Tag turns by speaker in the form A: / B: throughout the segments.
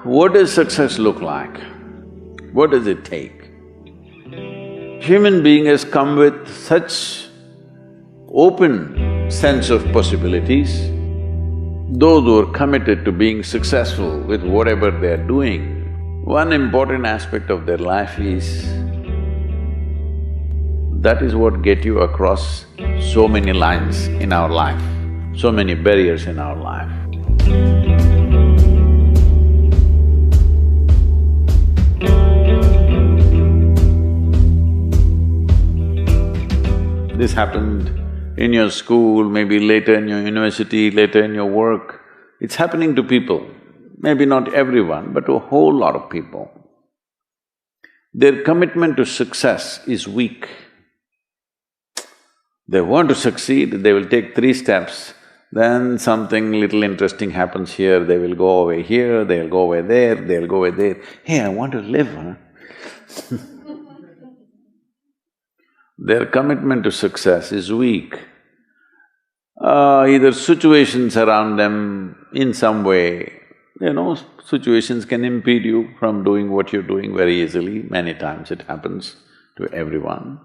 A: What does success look like? What does it take? Human being has come with such open sense of possibilities. Those who are committed to being successful with whatever they are doing, one important aspect of their life is that is what get you across so many lines in our life, so many barriers in our life. This happened in your school, maybe later in your university, later in your work. It's happening to people, maybe not everyone, but to a whole lot of people. Their commitment to success is weak. They want to succeed, they will take 3 steps, then something little interesting happens here, they will go away here, they'll go away there, they'll go away there. Hey, I want to live, huh? Their commitment to success is weak. Either situations around them in some way, situations can impede you from doing what you're doing very easily. Many times it happens to everyone.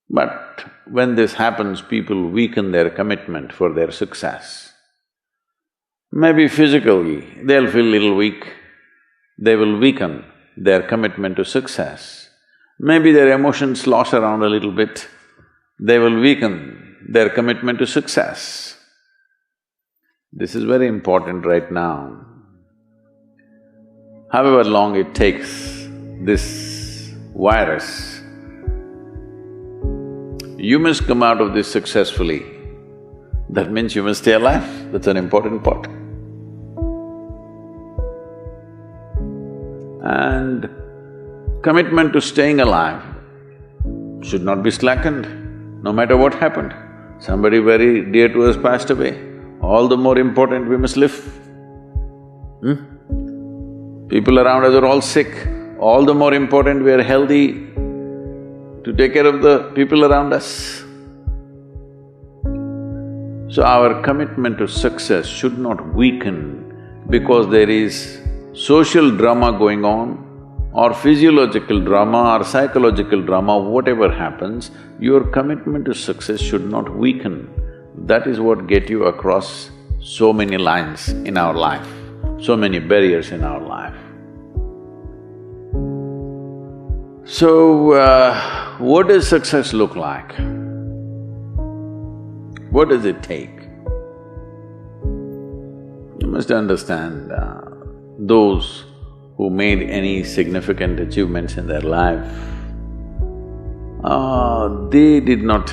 A: But when this happens, people weaken their commitment for their success. Maybe physically, they'll feel little weak, they will weaken their commitment to success. Maybe their emotions slosh around a little bit, they will weaken their commitment to success. This is very important right now. However long it takes, this virus, you must come out of this successfully. That means you must stay alive, that's an important part. And commitment to staying alive should not be slackened, no matter what happened. Somebody very dear to us passed away, all the more important we must live. People around us are all sick, all the more important we are healthy to take care of the people around us. So our commitment to success should not weaken because there is social drama going on, or physiological drama or psychological drama, whatever happens, your commitment to success should not weaken. That is what get you across so many lines in our life, so many barriers in our life. So, what does success look like? What does it take? You must understand, those who made any significant achievements in their life, they did not,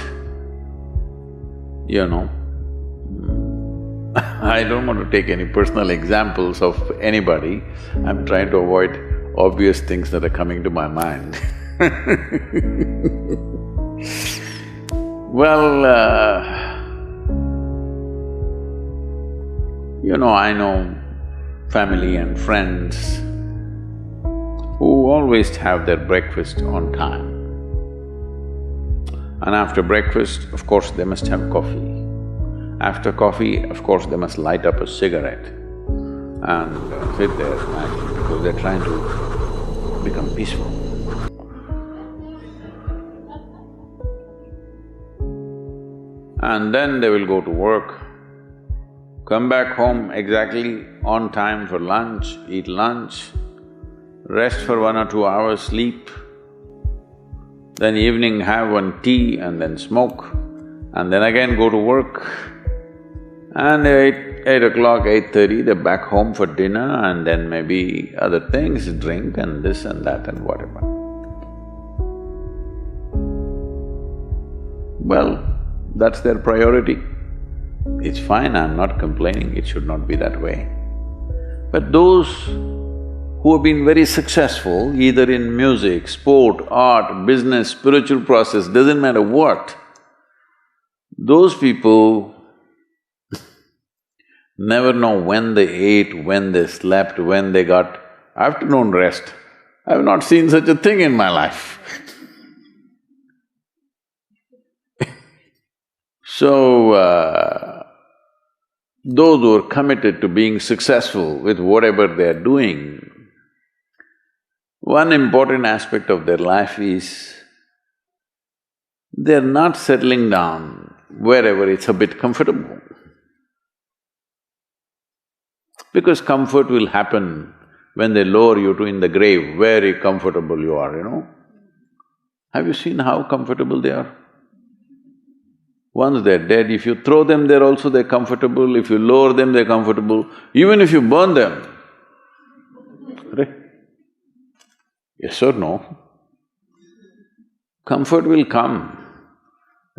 A: I don't want to take any personal examples of anybody, I'm trying to avoid obvious things that are coming to my mind. Well, I know family and friends who always have their breakfast on time. And after breakfast, of course, they must have coffee. After coffee, of course, they must light up a cigarette and sit there smoking because they're trying to become peaceful. And then they will go to work, come back home exactly on time for lunch, eat lunch, rest for 1 or 2 hours, sleep, then evening have one tea and then smoke, and then again go to work. And eight o'clock, 8:30, they're back home for dinner and then maybe other things, drink and this and that and whatever. Well, that's their priority. It's fine, I'm not complaining, it should not be that way. But those who have been very successful, either in music, sport, art, business, spiritual process, doesn't matter what, those people never know when they ate, when they slept, when they got afternoon rest. I've not seen such a thing in my life. So, those who are committed to being successful with whatever they are doing, One important aspect of their life is they're not settling down wherever it's a bit comfortable. Because comfort will happen when they lower you to in the grave, very comfortable you are, you know. Have you seen how comfortable they are? Once they're dead, if you throw them there also they're comfortable, if you lower them they're comfortable, even if you burn them. Right? Yes or no? Comfort will come.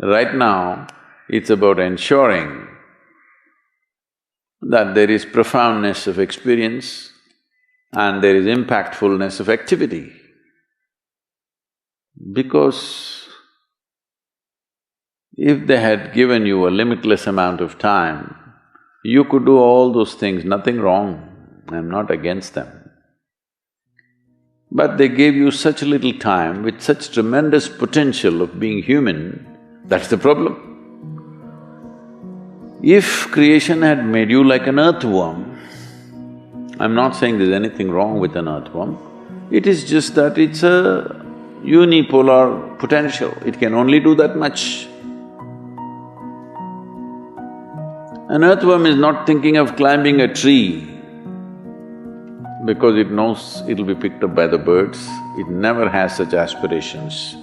A: Right now, it's about ensuring that there is profoundness of experience and there is impactfulness of activity. Because if they had given you a limitless amount of time, you could do all those things, nothing wrong, I'm not against them. But they gave you such little time with such tremendous potential of being human, that's the problem. If creation had made you like an earthworm, I'm not saying there's anything wrong with an earthworm, it is just that it's a unipolar potential, it can only do that much. An earthworm is not thinking of climbing a tree because it knows it'll be picked up by the birds, it never has such aspirations.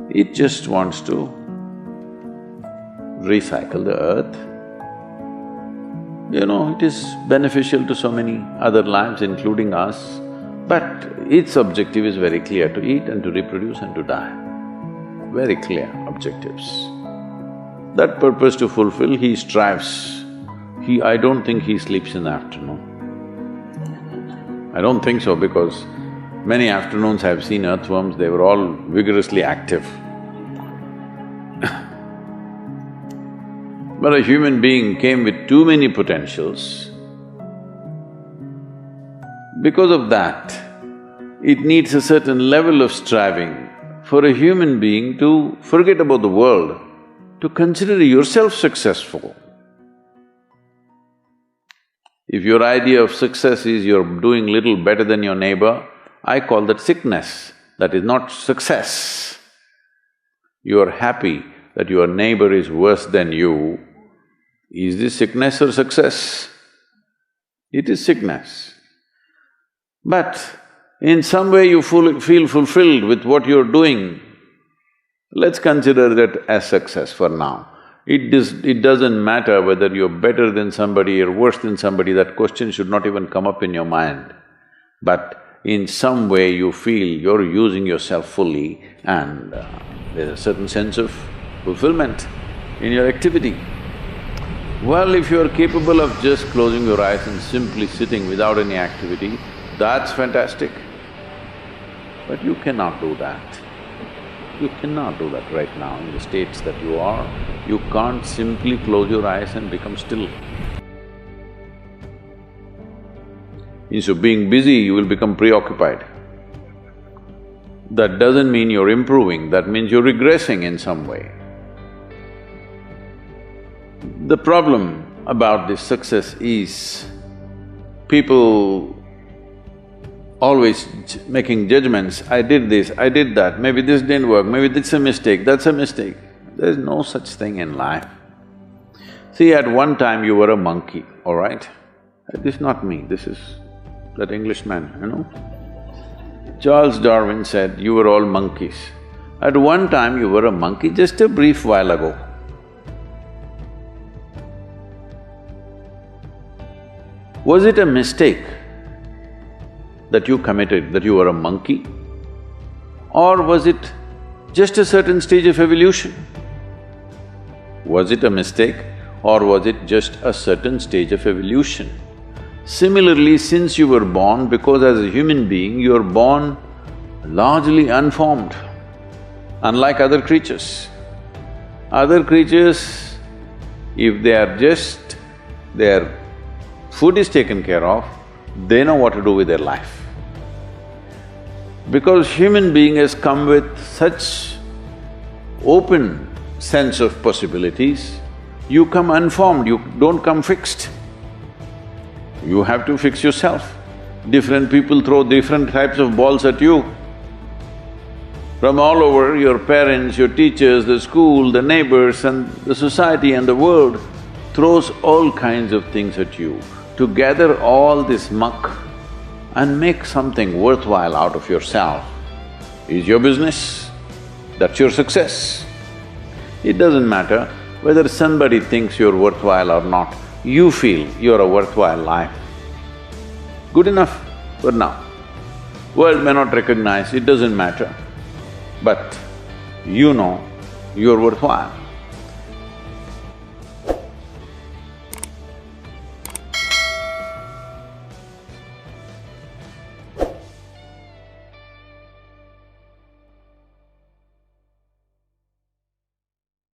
A: It just wants to recycle the earth. You know, it is beneficial to so many other lives, including us, but its objective is very clear, to eat and to reproduce and to die. Very clear objectives. That purpose to fulfill, he strives. I don't think he sleeps in the afternoon. I don't think so because many afternoons I've seen earthworms, they were all vigorously active. But a human being came with too many potentials. Because of that, it needs a certain level of striving for a human being to forget about the world, to consider yourself successful. If your idea of success is you're doing little better than your neighbor, I call that sickness, that is not success. You are happy that your neighbor is worse than you. Is this sickness or success? It is sickness. But in some way you feel fulfilled with what you're doing, let's consider that as success for now. It doesn't matter whether you're better than somebody or worse than somebody, that question should not even come up in your mind. But in some way you feel you're using yourself fully and there's a certain sense of fulfillment in your activity. Well, if you're capable of just closing your eyes and simply sitting without any activity, that's fantastic. But you cannot do that. You cannot do that right now in the states that you are. You can't simply close your eyes and become still. Instead of being busy, you will become preoccupied. That doesn't mean you're improving, that means you're regressing in some way. The problem about this success is people always making judgments, I did this, I did that, maybe this didn't work, maybe this is a mistake, that's a mistake. There's no such thing in life. See, at one time you were a monkey, all right? This is not me, this is that Englishman, you know? Charles Darwin said, you were all monkeys. At one time you were a monkey, just a brief while ago. Was it a mistake that you committed, that you were a monkey? Or was it just a certain stage of evolution? Was it a mistake or was it just a certain stage of evolution? Similarly, since you were born, because as a human being, you are born largely unformed, unlike other creatures. Other creatures, if they are just… their food is taken care of, they know what to do with their life. Because human being has come with such open sense of possibilities, you come unformed, you don't come fixed. You have to fix yourself. Different people throw different types of balls at you. From all over, your parents, your teachers, the school, the neighbors and the society and the world throws all kinds of things at you. To gather all this muck and make something worthwhile out of yourself is your business, that's your success. It doesn't matter whether somebody thinks you're worthwhile or not, you feel you're a worthwhile life. Good enough for now. World may not recognize, it doesn't matter, but you know you're worthwhile.